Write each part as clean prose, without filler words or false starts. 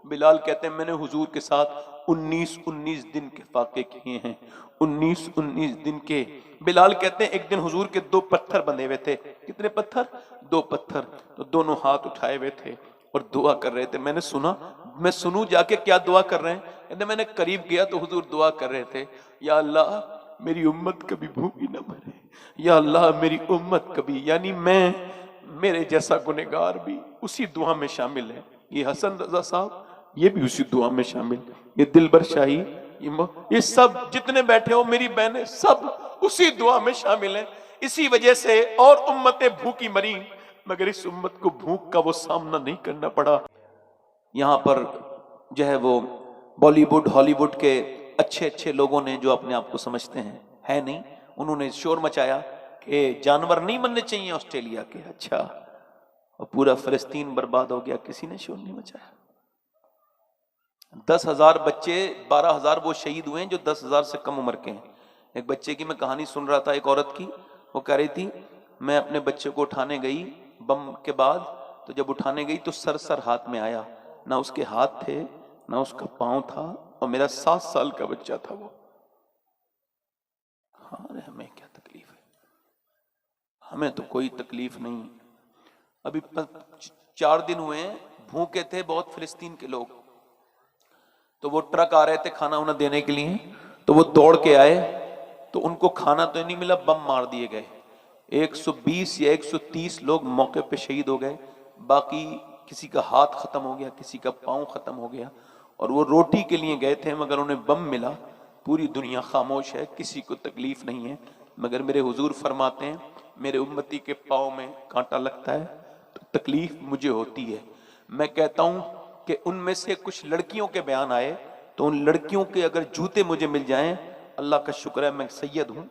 बिलाल कहते हैं मैंने हुजूर के साथ 19-19 दिन के फाके किए हैं, 19-19 दिन के। बिलाल कहते हैं एक दिन हुजूर के 2 पत्थर बंधे हुए थे। कितने पत्थर? 2 पत्थर। तो दोनों हाथ उठाए हुए थे और दुआ कर रहे थे। मैंने सुना, मैं सुनूं जाके क्या दुआ कर रहे हैं। कहते मैंने करीब गया तो हुजूर दुआ कर रहे थे, या अल्लाह मेरी उम्मत कभी भूखी ना मरे, या अल्लाह मेरी उम्मत कभी, यानी मैं, मेरे जैसा गुनहगार भी उसी दुआ में शामिल है। ये हसन रजा साहब ये भी उसी दुआ में शामिल, ये दिलबर शाही, ये सब जितने बैठे हो मेरी बहनें सब उसी दुआ में शामिल हैं। इसी वजह से और उम्मतें भूखी मरी मगर इस उम्मत को भूख का वो सामना नहीं करना पड़ा। यहाँ पर जो है वो बॉलीवुड हॉलीवुड के अच्छे अच्छे लोगों ने जो अपने आप को समझते हैं, है नहीं, उन्होंने शोर मचाया कि जानवर नहीं बनने चाहिए ऑस्ट्रेलिया के। अच्छा, और पूरा फिलिस्तीन बर्बाद हो गया, किसी ने शोर नहीं मचाया। 10,000 बच्चे, 12,000 वो शहीद हुए हैं जो 10,000 से कम उम्र के हैं। एक बच्चे की मैं कहानी सुन रहा था, एक औरत की, वो कह रही थी मैं अपने बच्चे को उठाने गई बम के बाद, तो जब उठाने गई तो सर हाथ में आया, ना उसके हाथ थे ना उसका पांव था, और मेरा 7 साल का बच्चा था वो। हाँ, हमें क्या तकलीफ है? हमें तो कोई तकलीफ नहीं। अभी 4 दिन हुए हैं, भूखे थे बहुत फिलिस्तीन के लोग, तो वो ट्रक आ रहे थे खाना उन्हें देने के लिए, तो वो दौड़ के आए, तो उनको खाना तो नहीं मिला, बम मार दिए गए। 120 या 130 लोग मौके पे शहीद हो गए, बाकी किसी का हाथ खत्म हो गया, किसी का पांव खत्म हो गया। और वो रोटी के लिए गए थे मगर उन्हें बम मिला। पूरी दुनिया खामोश है, किसी को तकलीफ नहीं है, मगर मेरे हुजूर फरमाते हैं मेरे उम्मती के पांव में कांटा लगता है तो तकलीफ मुझे होती है। मैं कहता हूं कि उनमें से कुछ लड़कियों के बयान आए, तो उन लड़कियों के अगर जूते मुझे मिल जाएं, अल्लाह का शुक्र है मैं सैयद हूं,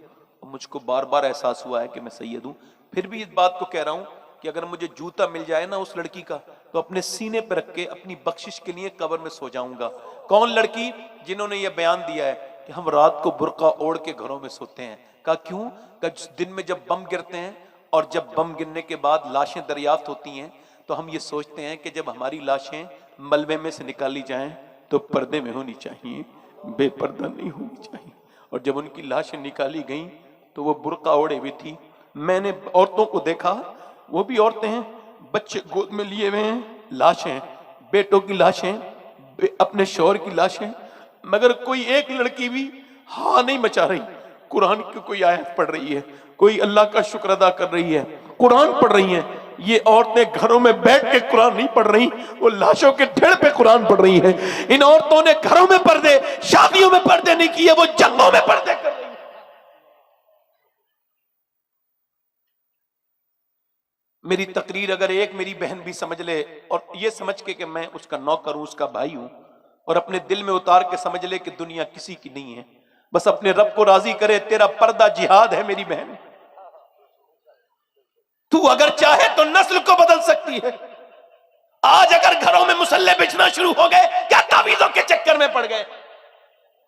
और मुझको बार बार एहसास हुआ है कि मैं सैयद हूं। फिर भी इस बात को कह रहा हूं कि अगर मुझे जूता मिल जाए ना उस लड़की का, तो अपने सीने पर रख के अपनी बख्शिश के लिए कब्र में सो जाऊंगा। कौन लड़की? जिन्होंने ये बयान दिया है कि हम रात को बुर्का ओढ़ के घरों में सोते हैं। कहा क्यों? कहा दिन में जब बम गिरते हैं और जब बम गिरने के बाद लाशें दरियाफ्त होती हैं, तो हम ये सोचते हैं कि जब हमारी लाशें मलबे में से निकाली जाएं तो पर्दे में होनी चाहिए, बेपर्दा नहीं होनी चाहिए। और जब उनकी लाशें निकाली गईं तो वो बुर्का ओढ़े हुई थी। मैंने औरतों को देखा, वो भी औरतें हैं, बच्चे गोद में लिए हुए हैं, लाशें, बेटों की लाशें, अपने शौहर की लाशें, मगर कोई एक लड़की भी हाँ नहीं मचा रही। कुरान की कोई आयत पढ़ रही है, कोई अल्लाह का शुक्र अदा कर रही है, कुरान पढ़ रही है। ये औरतें घरों में बैठ के कुरान नहीं पढ़ रही, वो लाशों के ढेर पे कुरान पढ़ रही है। इन औरतों ने घरों में पर्दे, शादियों में पर्दे नहीं किए, वो जंगों में पर्दे कर रही है। मेरी तकरीर अगर एक मेरी बहन भी समझ ले और ये समझ के कि मैं उसका नौकर हूं, उसका भाई हूं, और अपने दिल में उतार के समझ ले कि दुनिया किसी की नहीं है, बस अपने रब को राजी करे, तेरा पर्दा जिहाद है मेरी बहन। तू अगर चाहे तो नस्ल को बदल सकती है। आज अगर घरों में मुसल्ले बिछना शुरू हो गए, क्या तावीजों के चक्कर में पड़ गए?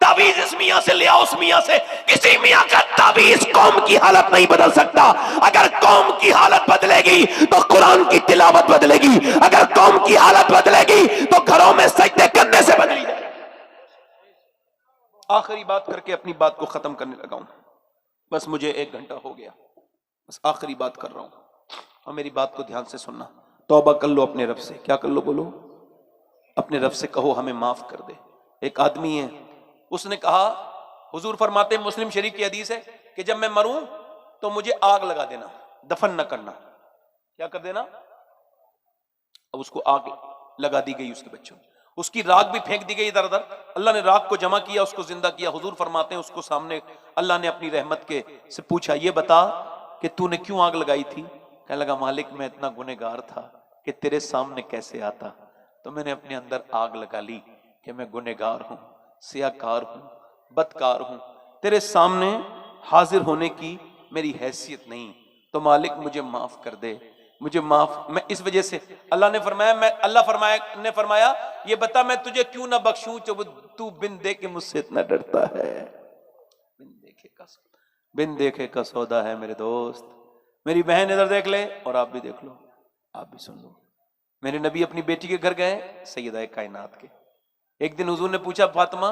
तावीज इस मियां से ले आओ, उस मियां से, किसी मियां का तावीज कौम की हालत नहीं बदल सकता। अगर कौम की हालत बदलेगी तो कुरान की तिलावत बदलेगी, अगर कौम की हालत बदलेगी तो घरों में सजदे करने से बदली जाएगी। आखिरी बात करके अपनी बात को खत्म करने लगा हूं, बस मुझे 1 घंटा हो गया, बस आखिरी बात कर रहा हूं, और मेरी बात को ध्यान से सुनना। तौबा कर लो अपने रब से। क्या कर लो? बोलो, अपने रब से कहो हमें माफ कर दे। एक आदमी है, उसने कहा, हुजूर फरमाते, मुस्लिम शरीफ की हदीस है कि जब मैं मरूं तो मुझे आग लगा देना, दफन न करना। क्या कर देना? अब उसको आग लगा दी गई, उसके बच्चों, उसकी राख भी फेंक दी गई इधर उधर। अल्लाह ने राख को जमा किया, उसको जिंदा किया। हुजूर फरमाते हैं उसको सामने अल्लाह ने अपनी रहमत के से पूछा, ये बता कि तूने क्यों आग लगाई थी? कहने लगा, मालिक मैं इतना गुनहगार था कि तेरे सामने कैसे आता, तो मैंने अपने अंदर आग लगा ली कि मैं गुनहगार हूं, सियाकार हूं, बदकार हूं, तेरे सामने हाजिर होने की मेरी हैसियत नहीं, तो मालिक मुझे माफ कर दे, मुझे माफ। मैं इस वजह से अल्लाह ने फरमाया ये बता मैं तुझे क्यों ना बख्शूं जो तू बिन देखे मुझसे इतना डरता है। बिन देखे का सौदा है मेरे दोस्त। मेरी बहन इधर देख ले और आप भी देख लो, आप भी सुन लो। मेरे नबी अपनी बेटी के घर गए, सैयदा कायनात के। एक दिन हुजूर ने पूछा, फातिमा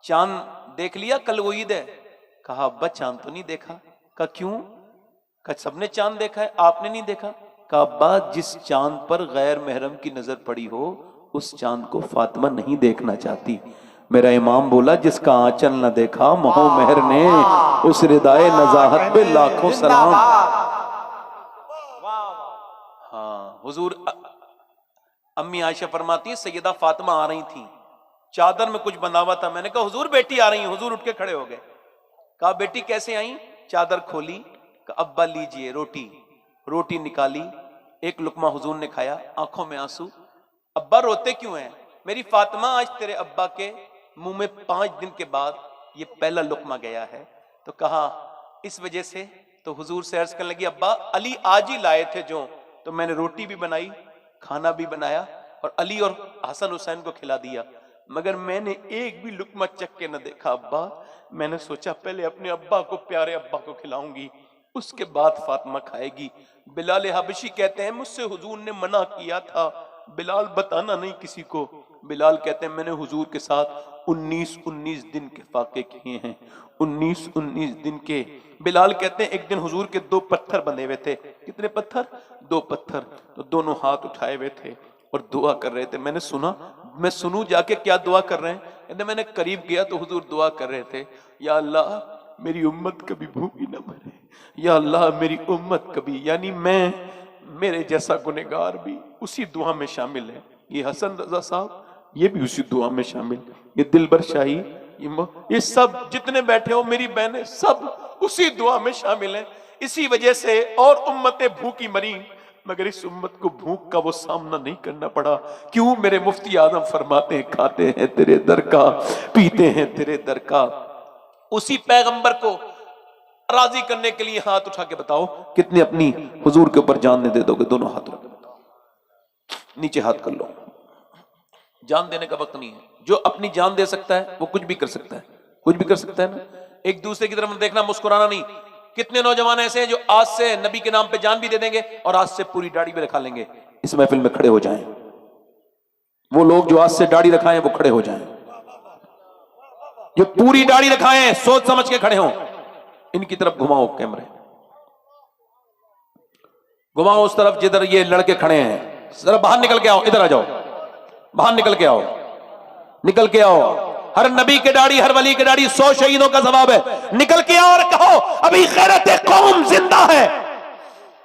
चांद देख लिया, कल वो ईद है। कहा अब्बा चांद तो नहीं देखा। कहा क्यों? कहा सबने चांद देखा है, आपने नहीं देखा। कहा अब्बा जिस चांद पर गैर महरम की नजर पड़ी हो उस चांद को फातिमा नहीं देखना चाहती। मेरा इमाम बोला, जिसका आंचल न देखा मोह मेहर ने, उस रिदाए नजाहत पे लाखों सलाम। हाँ, हुजूर अम्मी आयशा फरमाती है, सैयदा फातिमा आ रही थी, चादर में कुछ बंधा हुआ था। मैंने कहा हुजूर बेटी आ रही है। हुजूर उठ के खड़े हो गए। कहा बेटी कैसे आई? चादर खोली, कहा अब्बा लीजिए रोटी। रोटी निकाली, एक लुकमा हुजूर ने खाया, आंखों में आंसू। अब्बा रोते क्यों हैं? मेरी फातिमा आज तेरे अब्बा के मुंह में 5 दिन के बाद ये पहला लुकमा गया है। तो कहा इस वजह से। तो हुजूर से अर्ज करने लगी, अब्बा अली आज ही लाए थे जो, तो मैंने रोटी भी बनाई, खाना भी बनाया और अली और हसन हुसैन को खिला दिया, मगर मैंने एक भी लुकमा चख के न देखा अब्बा। मैंने सोचा पहले अपने अब्बा को, प्यारे अब्बा को खिलाऊंगी, उसके बाद फातिमा खाएगी। बिलाल हबशी कहते हैं मुझसे हुजूर ने मना किया था, बिलाल बताना नहीं किसी को। बिलाल कहते हैं मैंने हुजूर के साथ 19-19 दिन के फाके किए हैं, 19-19 दिन के। बिलाल कहते हैं एक दिन हुजूर के 2 पत्थर बंधे हुए थे। कितने पत्थर? 2 पत्थर। तो दोनों हाथ उठाए हुए थे और दुआ कर रहे थे। मैंने सुना, मैं सुनूं जाके क्या दुआ कर रहे हैं? कहते मैंने करीब गया तो हुजूर दुआ कर रहे थे, या अल्लाह मेरी उम्मत कभी भूखी न मरे, या अल्लाह मेरी उम्मत कभी, यानी मैं, मेरे जैसा गुनहगार भी उसी दुआ में शामिल है। ये हसन रजा साहब ये भी उसी दुआ में शामिल, ये दिलबर शाही, ये सब जितने बैठे हो मेरी बहनें सब उसी दुआ में शामिल हैं। इसी वजह से और उम्मतें भूखी मरी, मगर इस उम्मत को भूख का वो सामना नहीं करना पड़ा। क्यों? मेरे मुफ्ती आजम फरमाते हैं, खाते हैं तेरे दर का, पीते हैं तेरे दर का। उसी पैगंबर को राजी करने के लिए हाथ उठा के बताओ कितने अपनी हुजूर के ऊपर जान दे दोगे? दोनों हाथ उठा के बताओ, नीचे हाथ कर लो। जान देने का वक्त नहीं है। जो अपनी जान दे सकता है वो कुछ भी कर सकता है, कुछ भी कर सकता है ना। एक दूसरे की तरफ देखना, मुस्कुराना नहीं। कितने नौजवान ऐसे हैं जो आज से नबी के नाम पे जान भी दे देंगे और आज से पूरी दाढ़ी भी रखा लेंगे। इस महफिल में खड़े हो जाएं वो लोग जो आज से दाढ़ी रखाएं, वो खड़े हो जाएं। जो पूरी दाढ़ी रखाएं सोच समझ के खड़े हों। इनकी तरफ घुमाओ कैमरे, घुमाओ उस तरफ जिधर ये लड़के खड़े हैं। जरा बाहर निकल के आओ, इधर आ जाओ, बाहर निकल के आओ, निकल के आओ। हर नबी के दाढ़ी, हर वली के दाढ़ी 100 शहीदों का सवाब है। निकल के आओ और कहो अभी गैरत कौम जिंदा है।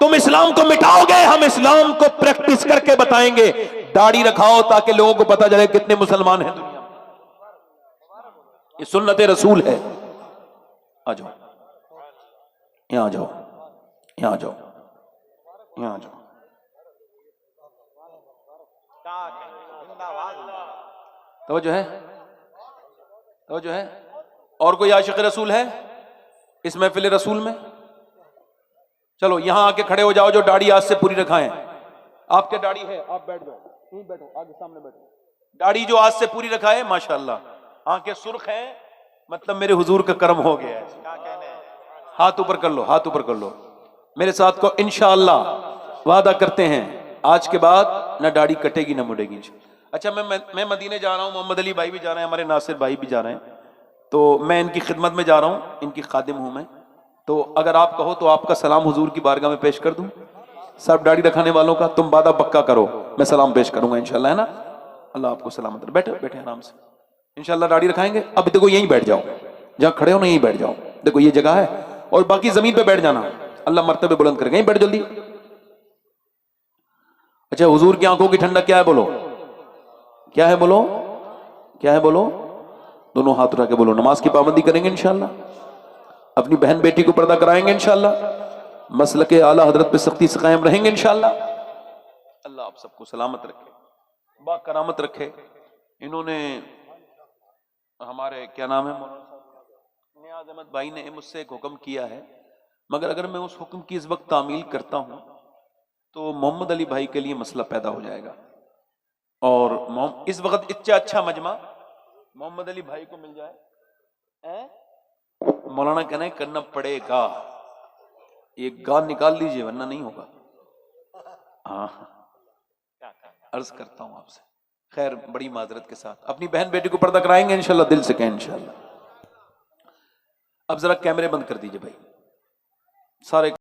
तुम इस्लाम को मिटाओगे, हम इस्लाम को प्रैक्टिस करके बताएंगे। दाढ़ी रखाओ ताकि लोगों को पता चले कितने मुसलमान हैं दुनिया में। ये सुन्नत रसूल है। आ जाओ, यहां आ जाओ, यहां आ जाओ, यहां आ जाओ। तो जो है, तो जो है, और कोई आशिक रसूल है इस महफिल रसूल में? चलो यहां आके खड़े हो जाओ जो दाढ़ी आज से पूरी रखाएं। आपके दाढ़ी है, आप बैठ जाओ, यहीं बैठो, आगे सामने बैठो। दाढ़ी जो आज से पूरी रखाए, माशाअल्लाह आंखें सुर्ख हैं, मतलब मेरे हुजूर का करम हो गया है। क्या कहने? हाथ ऊपर कर लो, हाथ ऊपर कर लो मेरे साथ को। इंशाअल्लाह वादा करते हैं आज के बाद ना दाढ़ी कटेगी ना मुड़ेगी। अच्छा, मैं मदीने जा रहा हूँ, मोहम्मद अली भाई भी जा रहे हैं, हमारे नासिर भाई भी जा रहे हैं, तो मैं इनकी खिदमत में जा रहा हूँ, इनकी खादिम हूँ मैं। तो अगर आप कहो तो आपका सलाम हुजूर की बारगाह में पेश कर दूं। सब दाढ़ी रखाने वालों का तुम वादा पक्का करो, मैं सलाम पेश करूंगा इंशाल्लाह, है ना? अल्लाह आपको सलामत रखे। बैठे बैठे आराम से, इंशाल्लाह दाढ़ी रखाएंगे। अब देखो यहीं बैठ जाओ, जहां खड़े हो ना यहीं बैठ जाओ। देखो ये जगह है, और बाकी जमीन पे बैठ जाना, अल्लाह मर्तबे बुलंद करेगा। यहीं बैठ जल्दी। अच्छा, हुजूर की आंखों की ठंडक क्या है? बोलो क्या है? बोलो क्या है? बोलो। दोनों हाथ उठा के बोलो। नमाज की पाबंदी करेंगे इंशाल्लाह, अपनी बहन बेटी को पर्दा कराएंगे इंशाल्लाह, मसलके आला हजरत पे सख्ती से कायम रहेंगे इंशाल्लाह। अल्लाह आप सबको सलामत रखे, बा करामत रखे। इन्होंने हमारे क्या नाम है नियाज अहमद भाई ने मुझसे एक हुक्म किया है, मगर अगर मैं उस हुक्म की इस वक्त तामील करता हूं तो मोहम्मद अली भाई के लिए मसला पैदा हो जाएगा। और इस वक्त इतना अच्छा मजमा मोहम्मद अली भाई को मिल जाए, मौलाना कहना करना पड़ेगा, ये गान निकाल लीजिए वरना नहीं होगा। हाँ अर्ज करता हूं आपसे, खैर बड़ी माजरत के साथ। अपनी बहन बेटी को पर्दा कराएंगे इंशाल्लाह, दिल से कहें इंशाल्लाह। अब जरा कैमरे बंद कर दीजिए भाई सारे।